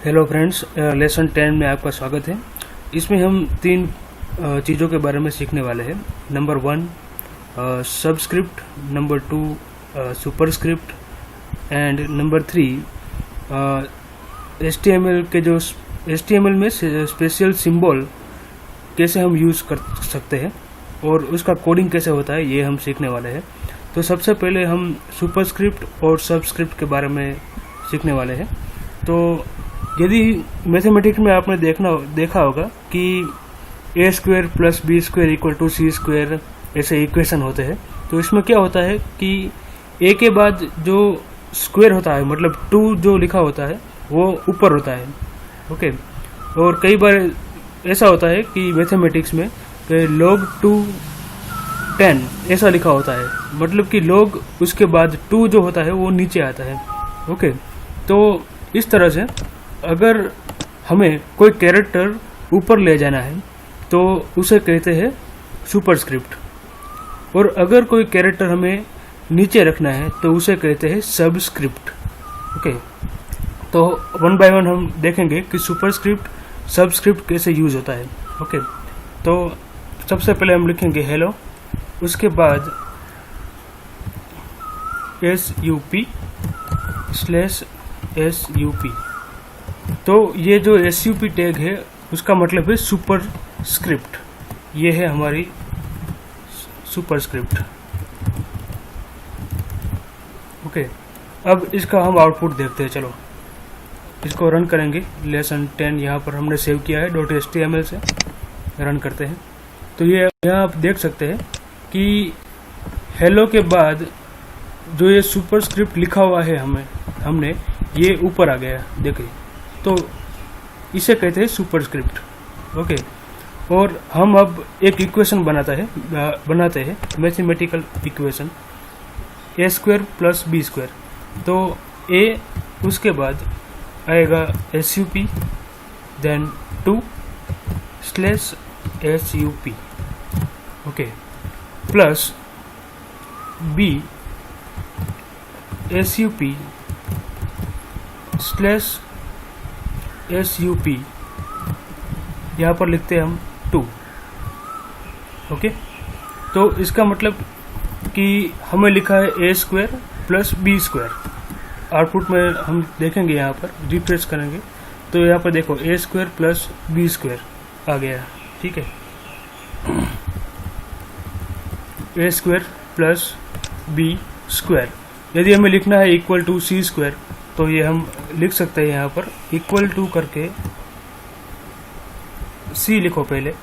Hello friends, lesson 10 में आपका स्वागत है। इसमें हम तीन चीज़ों के बारे में सीखने वाले हैं। Number 1 subscript, number 2 superscript and number 3 HTML के जो HTML में स्पेशल सिंबल कैसे हम यूज़ कर सकते हैं और उसका कोडिंग कैसे होता है, ये हम सीखने वाले हैं। तो सबसे पहले हम सुपरस्क्रिप्ट और सबस्क्रिप्ट के बारे में सीखने वाले हैं। तो यदि मैथमेटिक्स में आपने देखा होगा कि a² + b² = c² ऐसे इक्वेशन होते हैं। तो इसमें क्या होता है कि a के बाद जो स्क्वायर होता है, मतलब 2 जो लिखा होता है वो ऊपर होता है। ओके, और कई बार ऐसा होता है कि मैथमेटिक्स में log 2 10 ऐसा लिखा होता है, मतलब कि log उसके बाद 2 जो होता है वो नीचे आता है। ओके, तो इस तरह से अगर हमें कोई कैरेक्टर ऊपर ले जाना है तो उसे कहते हैं सुपरस्क्रिप्ट, और अगर कोई कैरेक्टर हमें नीचे रखना है तो उसे कहते हैं सबस्क्रिप्ट। ओके, तो 1 बाय 1 हम देखेंगे कि सुपरस्क्रिप्ट सबस्क्रिप्ट कैसे यूज होता है। ओके, तो सबसे पहले हम लिखेंगे हेलो, उसके बाद sup/sup। तो ये जो sup टैग है उसका मतलब है सुपर स्क्रिप्ट। ये है हमारी सुपरस्क्रिप्ट। ओके, अब इसका हम आउटपुट देखते हैं। चलो इसको रन करेंगे। लेसन 10 यहाँ पर हमने सेव किया है .html से। रन करते हैं तो ये यहाँ आप देख सकते हैं कि हेलो के बाद जो ये सुपरस्क्रिप्ट लिखा हुआ है हमने ये ऊपर आ गया, देखिए। तो इसे कहते हैं सुपरस्क्रिप्ट। ओके, और हम अब एक इक्वेशन बनाते हैं मैथमेटिकल इक्वेशन a² + b²। तो a, उसके बाद आएगा sup, then 2/sup। Okay, plus b sup/sup, यहाँ पर लिखते हैं हम 2। ओके, तो इसका मतलब कि हमें लिखा है a² + b²। आउटपुट में हम देखेंगे, यहाँ पर रिफ्रेश करेंगे तो यहाँ पर देखो a² + b² आ गया। ठीक है, a² + b²। यदि हमें लिखना है = c², तो ये हम लिख सकते हैं यहाँ पर = करके c लिखो पहले,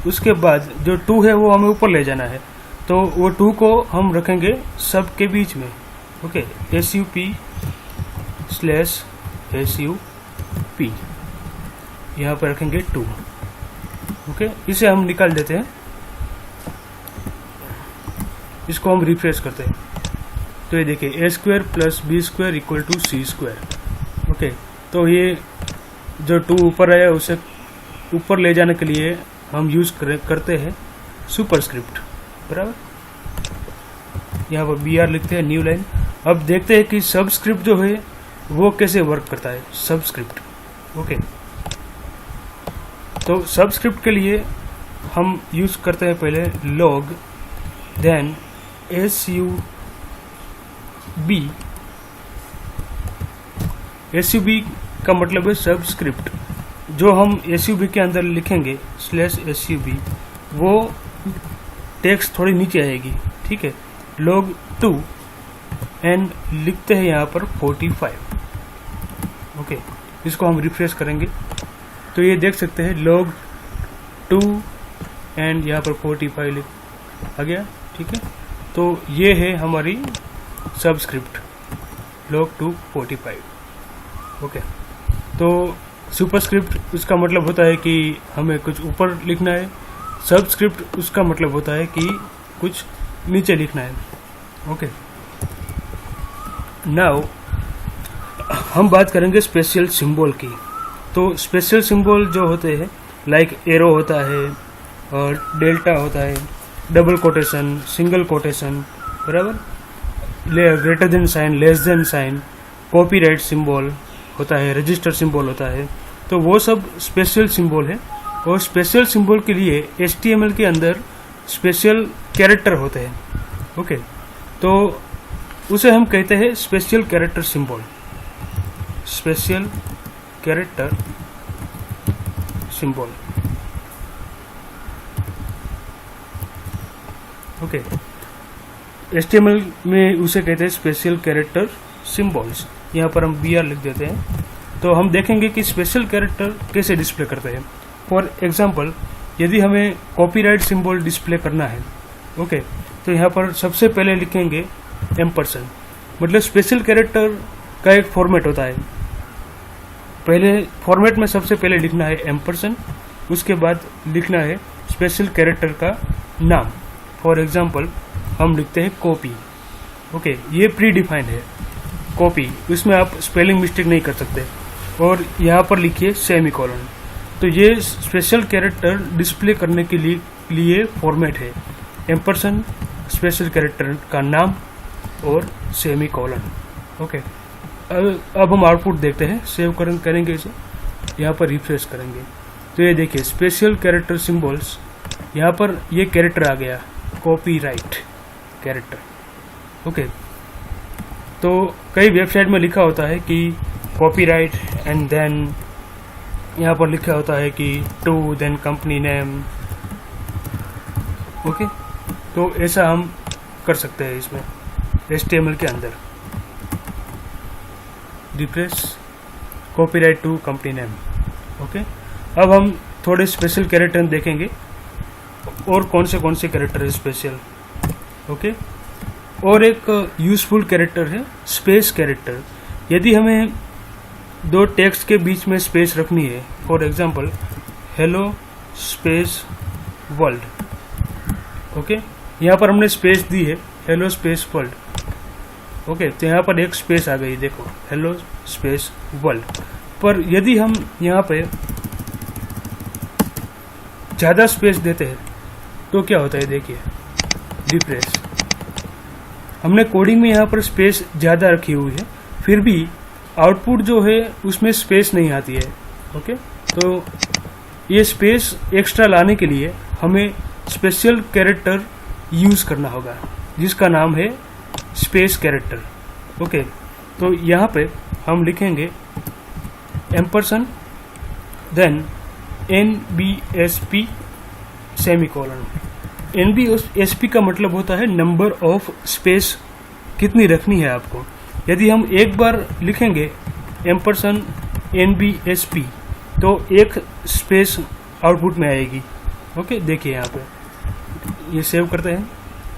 उसके बाद जो 2 है वो हमें ऊपर ले जाना है, तो वो 2 को हम रखेंगे सब के बीच में। ओके, sup/sup, यहाँ पर रखेंगे 2। ओके, इसे हम निकाल देते हैं। इसको हम रिफ्रेश करते हैं तो ये देखिए a² + b² = c²। ओके, तो ये जो 2 ऊपर आया उसे ऊपर ले जाने के लिए हम यूज करते हैं सुपरस्क्रिप्ट। बराबर, यहाँ पर br लिखते हैं, न्यू लाइन। अब देखते हैं कि सबस्क्रिप्ट जो है वो कैसे वर्क करता है। सबस्क्रिप्ट, ओके, तो सबस्क्रिप्ट के लिए हम यूज करते हैं पहले log, देन sub का मतलब है सबस्क्रिप्ट। जो हम sub के अंदर लिखेंगे /sub, वो टेक्स्ट थोड़ी नीचे आएगी। ठीक है, log 2 एंड लिखते हैं यहाँ पर 45। ओके, इसको हम रिफ्रेश करेंगे तो ये देख सकते हैं log 2 एंड यहाँ पर 45 आ गया। ठीक है, तो ये है हमारी सबस्क्रिप्ट log 2 45। ओके, तो सुपरस्क्रिप्ट उसका मतलब होता है कि हमें कुछ ऊपर लिखना है, सबस्क्रिप्ट उसका मतलब होता है कि कुछ नीचे लिखना है। ओके, नाउ हम बात करेंगे स्पेशल सिंबल की। तो स्पेशल सिंबल जो होते हैं, लाइक एरो होता है और डेल्टा होता है, डबल कोटेशन, सिंगल कोटेशन, बराबर, greater than sign, less than sign, copyright symbol, होता है, रजिस्टर सिंबल होता है, तो वो सब स्पेशल सिंबल है। और स्पेशल सिंबल के लिए HTML के अंदर स्पेशल कैरेक्टर होते हैं। ओके, तो उसे हम कहते हैं special character symbol, special character symbol. Okay, HTML में उसे कहते हैं स्पेशल कैरेक्टर सिंबल्स। यहाँ पर हम BR लिख देते हैं। तो हम देखेंगे कि स्पेशल कैरेक्टर कैसे डिस्प्ले करते हैं। फॉर एग्जांपल, यदि हमें कॉपीराइट सिंबल डिस्प्ले करना है, ओके, तो यहाँ पर सबसे पहले लिखेंगे एम्परसेंड। मतलब स्पेशल कैरेक्टर का एक फॉर्मेट होता है। पहले फॉर्मेट में सबसे पहले लिखना है एम्परसेंड, उसके बाद लिखना है स्पेशल कैरेक्टर का नाम। फॉर एग्जांपल हम लिखते हैं कॉपी। ओके, ये प्री डिफाइंड है कॉपी, इसमें आप स्पेलिंग मिस्टेक नहीं कर सकते। और यहाँ पर लिखिए सेमीकोलन। तो ये स्पेशल कैरेक्टर डिस्प्ले करने के लिए फॉर्मेट है, एम्परसेंड, स्पेशल कैरेक्टर का नाम और सेमीकोलन। ओके, अब हम आउटपुट देखते हैं। सेव करेंगे इसे, यहाँ पर रिफ्रेश करेंगे तो ये देखिए स्पेशल कैरेक्टर सिंबल्स, यहाँ पर ये कैरेक्टर आ गया, कॉपीराइट कैरेक्टर। ओके, तो कई वेबसाइट में लिखा होता है कि कॉपीराइट एंड देन यहाँ पर लिखा होता है कि to then company name. Okay, तो ऐसा हम कर सकते हैं इसमें HTML के अंदर। Replace copyright to company name. Okay, अब हम थोड़े स्पेशल कैरेक्टर देखेंगे और कौन से कैरेक्टर है स्पेशल। ओके, और एक यूजफुल कैरेक्टर है स्पेस कैरेक्टर। यदि हमें दो टेक्स्ट के बीच में स्पेस रखनी है, for example hello space world. Okay, यहाँ पर हमने स्पेस दी है, हेलो स्पेस वर्ल्ड। ओके, तो यहाँ पर एक स्पेस आ गई, देखो हेलो स्पेस वर्ल्ड। पर यदि हम यहाँ पे ज़्यादा स्पेस देते हैं तो क्या होता है, देखिए रिफ्रेश। हमने कोडिंग में यहाँ पर स्पेस ज़्यादा रखी हुई है, फिर भी आउटपुट जो है उसमें स्पेस नहीं आती है। ओके, तो ये स्पेस एक्स्ट्रा लाने के लिए हमें स्पेशल कैरेक्टर यूज़ करना होगा, जिसका नाम है स्पेस कैरेक्टर। ओके, तो यहाँ पे हम लिखेंगे ampersand then NBSP semicolon. NBSP का मतलब होता है नंबर ऑफ स्पेस कितनी रखनी है आपको। यदि हम एक बार लिखेंगे एम्परसेंड NBSP तो एक स्पेस आउटपुट में आएगी। ओके, देखिए यहाँ पे ये सेव करते हैं,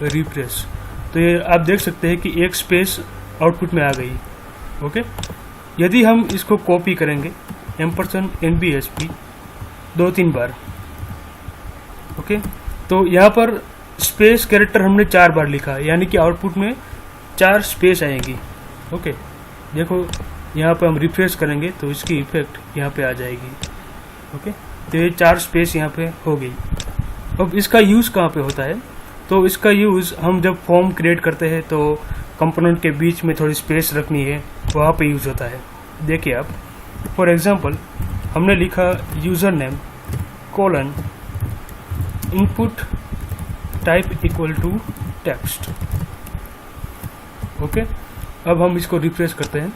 रिफ्रेश, तो ये आप देख सकते हैं कि एक स्पेस आउटपुट में आ गई। ओके, यदि हम इसको कॉपी करेंगे एम्परसेंड NBSP 2-3 बार, ओके, तो यहाँ पर स्पेस कैरेक्टर हमने 4 बार लिखा, यानी कि आउटपुट में 4 स्पेस आएंगी। ओके, देखो यहाँ पे हम रिफ्रेश करेंगे तो इसकी इफेक्ट यहाँ पे आ जाएगी। ओके, तो ये 4 स्पेस यहाँ पे हो गई। अब इसका यूज़ कहाँ पे होता है, तो इसका यूज़ हम जब फॉर्म क्रिएट करते हैं तो कंपोनेंट के बीच में थोड़ी स्पेस रखनी है, वहाँ पे यूज़ होता है। देखिए आप, फॉर एग्जांपल हमने लिखा user name colon input type equal to text. Okay, अब हम इसको रिफ्रेश करते हैं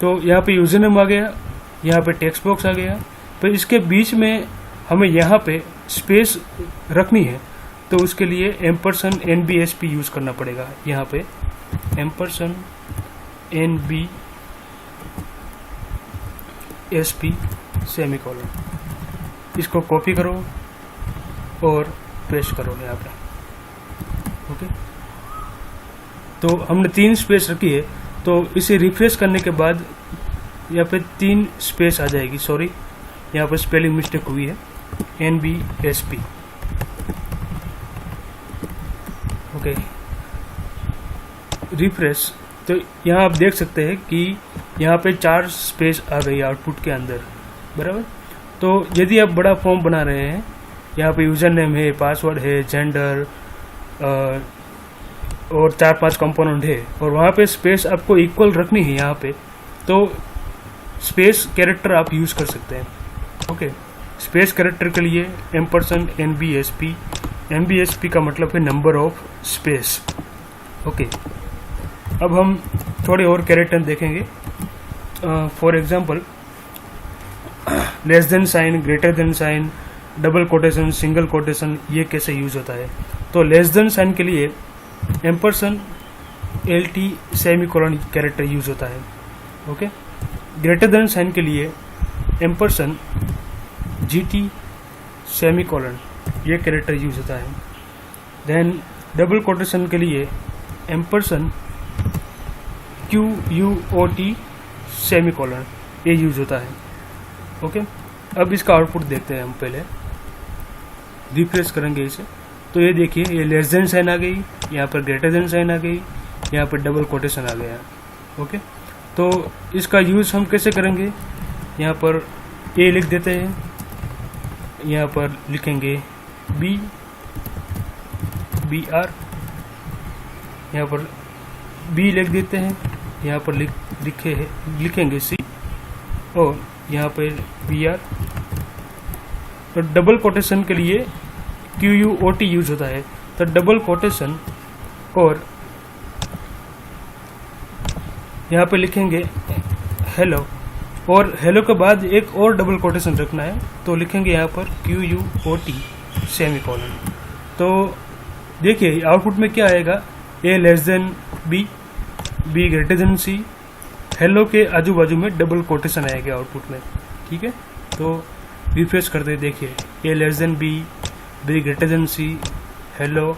तो यहाँ पे यूजर नेम आ गया, यहाँ पे टेक्स्ट बॉक्स आ गया। तो इसके बीच में हमें यहाँ पे स्पेस रखनी है, तो उसके लिए एम्परसेंड NBSP यूज़ करना पड़ेगा। यहाँ पे एम्परसेंड NBSP सेमीकोलन, इसको कॉपी करो और पेस्ट करो यहाँ पे। ओके, तो हमने 3 स्पेस रखी है, तो इसे रिफ्रेश करने के बाद यहाँ पे 3 स्पेस आ जाएगी। सॉरी, यहाँ पर स्पेलिंग मिस्टेक हुई है, NBSP। ओके, रिफ्रेश, तो यहाँ आप देख सकते हैं कि यहाँ पे 4 स्पेस आ गई आउटपुट के अंदर, बराबर। तो यदि आप बड़ा फॉर्म बना रहे हैं, यहाँ पे यूज़र नेम है, पासवर्ड है, जेंडर और 4-5 कंपोनेंट है, और वहाँ पे स्पेस आपको इक्वल रखनी है यहाँ पे, तो स्पेस कैरेक्टर आप यूज़ कर सकते हैं। ओके, स्पेस कैरेक्टर के लिए $NBSP, NBSP का मतलब है नंबर ऑफ स्पेस। ओके, अब हम थोड़े और कैरेक्टर देखेंगे। For example less than sign, greater than sign, double quotation, single quotation, ये कैसे यूज होता है। तो लेस देन साइन के लिए $LT सेमीकोलन कैरेक्टर यूज होता है। ओके, ग्रेटर देन साइन के लिए $GT सेमीकोलन, ये कैरेक्टर यूज होता है। देन डबल कोटेशन के लिए QUOT सेमीकोलन, ये यूज होता है। ओके, अब इसका आउटपुट देखते हैं हम। पहले रिफ्रेश करेंगे इसे, तो ये देखिए, ये लेस देन साइन आ गई, यहाँ पर ग्रेटर देन साइन आ गई, यहाँ पर डबल कोटेशन आ गया। ओके, तो इसका यूज़ हम कैसे करेंगे, यहाँ पर ए लिख देते हैं, यहाँ पर लिखेंगे BR, यहाँ पर B लिख देते हैं, यहाँ पर लिखेंगे C, और यहाँ पर BR। तो डबल कोटेशन के लिए QUOT यूज होता है। तो डबल कोटेशन, और यहाँ पे लिखेंगे हेलो, और हेलो के बाद एक और डबल कोटेशन रखना है, तो लिखेंगे यहाँ पर QUOT सेमीकोलन। तो देखिए आउटपुट में क्या आएगा, A less than B, B greater than C, hello के आजू बाजू में डबल कोटेशन आएगा आउटपुट में। ठीक है, तो रिफ्रेश करते देखिए, A less than B, B greater than C, hello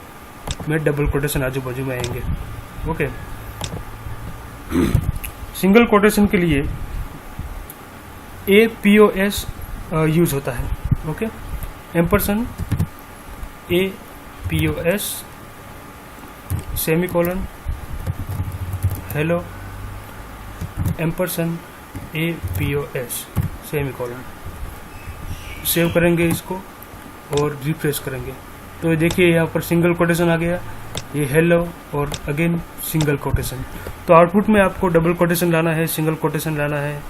में डबल कोटेशन आजू बाजू में आएंगे। ओके, सिंगल कोटेशन के लिए APOS यूज होता है। Okay, $APOS semicolon, hello $APOS semicolon. Save करेंगे इसको और रिफ्रेश करेंगे, तो देखिए यहाँ पर सिंगल कोटेशन आ गया, ये हेलो और अगेन सिंगल कोटेशन। तो आउटपुट में आपको डबल कोटेशन लाना है, सिंगल कोटेशन लाना है,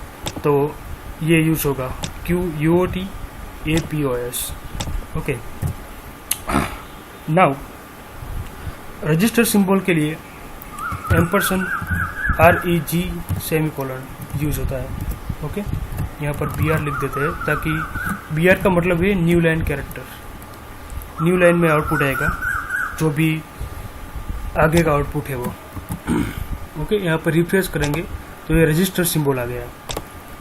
तो ये यूज होगा QUOT APOS। Okay, now register symbol के लिए $REG सेमीकोलन यूज होता है। ओके, यहाँ पर BR लिख देते हैं, ताकि BR का मतलब है new line character, new line में आउटपुट आएगा, जो भी आगे का आउटपुट है वो। ओके, यहाँ पर रिफ्रेश करेंगे तो ये रजिस्टर सिंबल आ गया।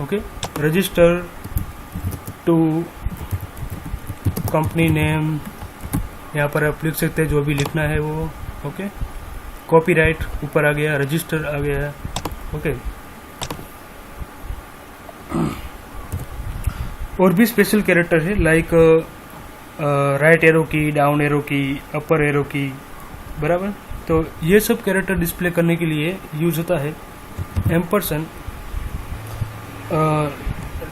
Okay, register to company name, यहाँ पर आप लिख सकते हैं जो भी लिखना है वो। ओके, कॉपीराइट ऊपर आ गया, रजिस्टर आ गया। ओके, और भी स्पेशल कैरेक्टर है, लाइक राइट एरो की, डाउन एरो की, अपर एरो की, बराबर। तो ये सब कैरेक्टर डिस्प्ले करने के लिए यूज होता है।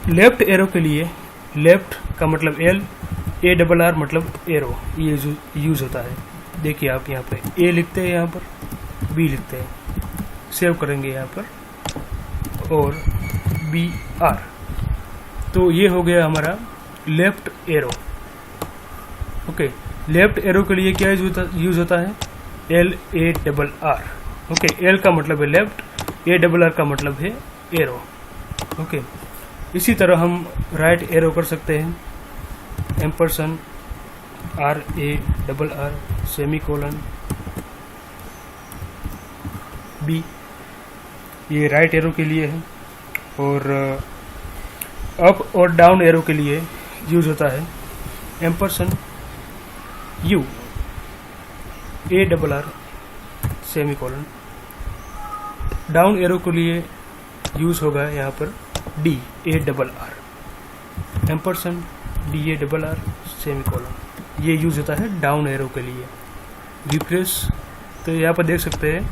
लेफ्ट एरो के लिए, लेफ्ट का मतलब L, ARR मतलब एरो, ये यूज होता है। देखिए आप यहाँ पे A लिखते हैं, यहाँ पर B लिखते हैं, सेव करेंगे यहाँ पर, और BR। तो ये हो गया हमारा left arrow. Okay, left arrow के लिए क्या यूज होता है, LARR। ओके, L का मतलब है लेफ्ट, ARR का मतलब है एरो। ओके, इसी तरह हम राइट एरो कर सकते हैं, $RARR सेमीकोलन B, ये राइट एरो के लिए है। और अप और डाउन एरो के लिए यूज होता है $UARR सेमीकोलन। डाउन एरो के लिए यूज होगा यहाँ पर DARR सेमीकोलन, ये यूज होता है डाउन एरो के लिए। रिफ्रेश, तो यहाँ पर देख सकते हैं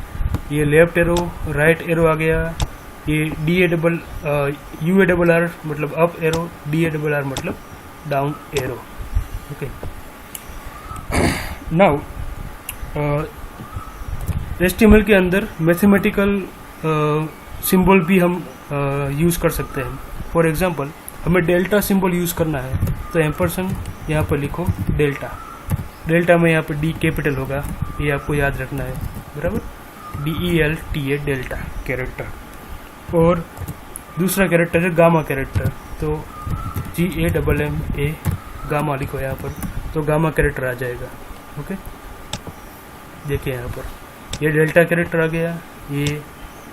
ये लेफ्ट एरो, राइट एरो आ गया, ये UARR मतलब अप एरो, DARR मतलब down arrow. Okay, now HTML के अंदर मैथमेटिकल सिंबल भी हम यूज़ कर सकते हैं। फॉर एग्जांपल हमें डेल्टा सिंबल यूज़ करना है तो एम्परसेंड यहाँ पर लिखो डेल्टा। डेल्टा में यहाँ पर डी कैपिटल होगा, ये आपको याद रखना है, बराबर। DELTA delta character. और दूसरा कैरेक्टर है गामा कैरेक्टर, तो GAMMA गामा लिखो यहाँ पर, तो गामा कैरेक्टर आ जाएगा। ओके, देखिए यहाँ पर ये डेल्टा कैरेक्टर आ गया, ये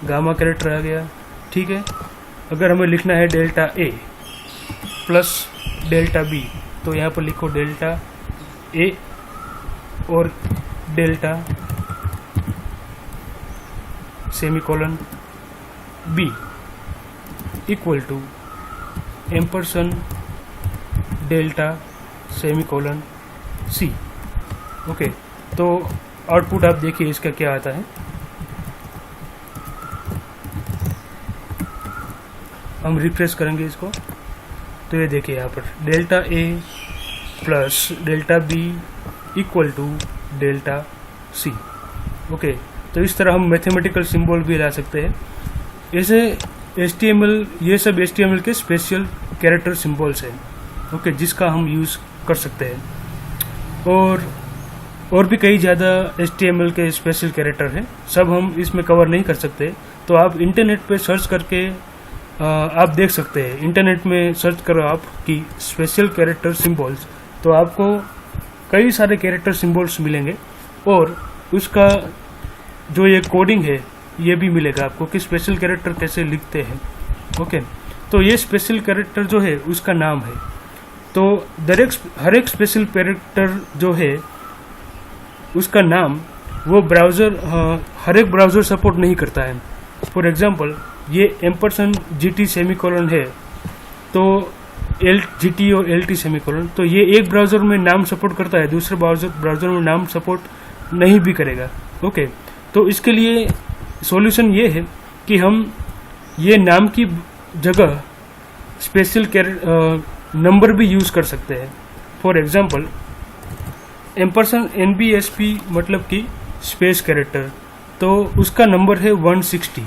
गामा कैरेक्टर आ गया। ठीक है, अगर हमें लिखना है delta A plus delta B, तो यहाँ पर लिखो डेल्टा A और delta semicolon B equal to ampersand delta semicolon C। Okay, तो आउटपुट आप देखिए इसका क्या आता है। हम रिफ्रेश करेंगे इसको तो ये देखिए यहाँ पर delta A plus delta B equal to delta C। Okay, तो इस तरह हम मैथमेटिकल सिंबल भी ला सकते हैं। ऐसे HTML, ये सब HTML के स्पेशल कैरेक्टर सिंबल्स हैं, ओके, जिसका हम यूज़ कर सकते हैं। और भी कई ज़्यादा HTML के स्पेशल कैरेक्टर हैं, सब हम इसमें कवर नहीं कर सकते। तो आप इंटरनेट पे सर्च करके आप देख सकते हैं। इंटरनेट में सर्च करो आप कि स्पेशल कैरेक्टर सिंबल्स, तो आपको कई सारे कैरेक्टर सिंबल्स मिलेंगे और उसका जो ये कोडिंग है ये भी मिलेगा आपको कि स्पेशल कैरेक्टर कैसे लिखते हैं। ओके, तो ये स्पेशल कैरेक्टर जो है उसका नाम है। तो हर एक स्पेशल कैरेक्टर जो है उसका नाम वो ब्राउज़र, हर एक ब्राउज़र सपोर्ट नहीं करता है। फॉर एग्जांपल ये एम्परसेंड GT सेमीकोलन है, तो GT और LT सेमीकोलन, तो ये एक ब्राउज़र में नाम सपोर्ट करता है, दूसरे ब्राउज़र में नाम सपोर्ट नहीं भी करेगा। ओके, तो इसके लिए सॉल्यूशन ये है कि हम ये नाम की जगह स्पेशल नंबर भी यूज़ कर सकते हैं। फॉर एग्जांपल एम्परसेंड NBSP मतलब कि स्पेस कैरेक्टर, तो उसका नंबर है 160।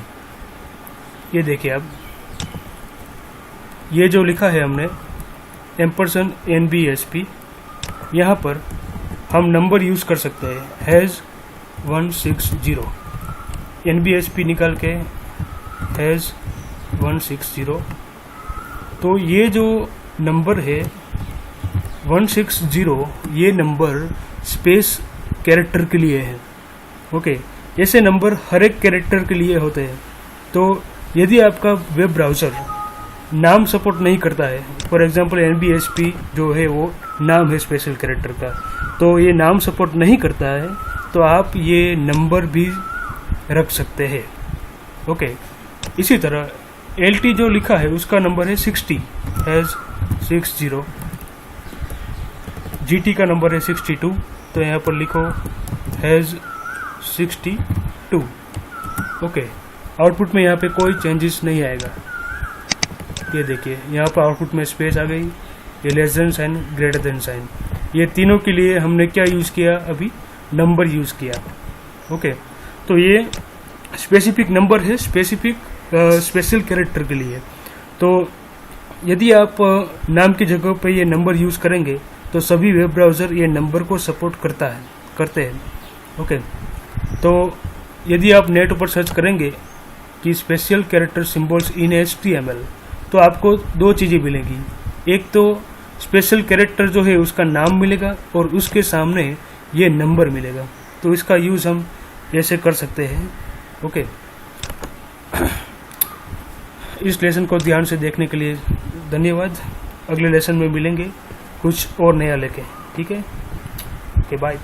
ये देखिए आप, ये जो लिखा है हमने एम्परसेंड NBSP, यहाँ पर हम नंबर यूज़ कर सकते हैं हैज़ 160। NBSP निकाल के हैज़ 160, तो ये जो नंबर है 160, ये नंबर स्पेस कैरेक्टर के लिए है। ओके, ऐसे नंबर हर एक कैरेक्टर के लिए होते हैं। तो यदि आपका वेब ब्राउज़र नाम सपोर्ट नहीं करता है, फॉर एग्जांपल NBSP जो है वो नाम है स्पेशल कैरेक्टर का, तो ये नाम सपोर्ट नहीं करता है, तो आप ये नंबर भी रख सकते हैं। ओके, इसी तरह LT जो लिखा है उसका नंबर है 60, हैज़ 60। GT का नंबर है 62, तो यहाँ पर लिखो हैज़ 62। ओके, आउटपुट में यहाँ पे कोई चेंजेस नहीं आएगा। ये देखिए यहाँ पर आउटपुट में स्पेस आ गई, ये less than sign, greater than sign, ये तीनों के लिए हमने क्या यूज़ किया, अभी नंबर यूज़ किया। ओके, तो ये स्पेसिफिक नंबर है स्पेशल कैरेक्टर के लिए। तो यदि आप नाम की जगह पे ये नंबर यूज़ करेंगे तो सभी वेब ब्राउज़र ये नंबर को सपोर्ट करते हैं। ओके, तो यदि आप नेट पर सर्च करेंगे कि स्पेशल कैरेक्टर सिंबल्स इन HTML, तो आपको दो चीज़ें मिलेंगी। एक तो स्पेशल कैरेक्टर जो है उसका नाम मिलेगा और उसके सामने ये नंबर मिलेगा। तो इसका यूज़ हम ऐसे कर सकते हैं। ओके, इस लेसन को ध्यान से देखने के लिए धन्यवाद। अगले लेसन में मिलेंगे कुछ और नया लेके। ठीक है, ओके, बाय।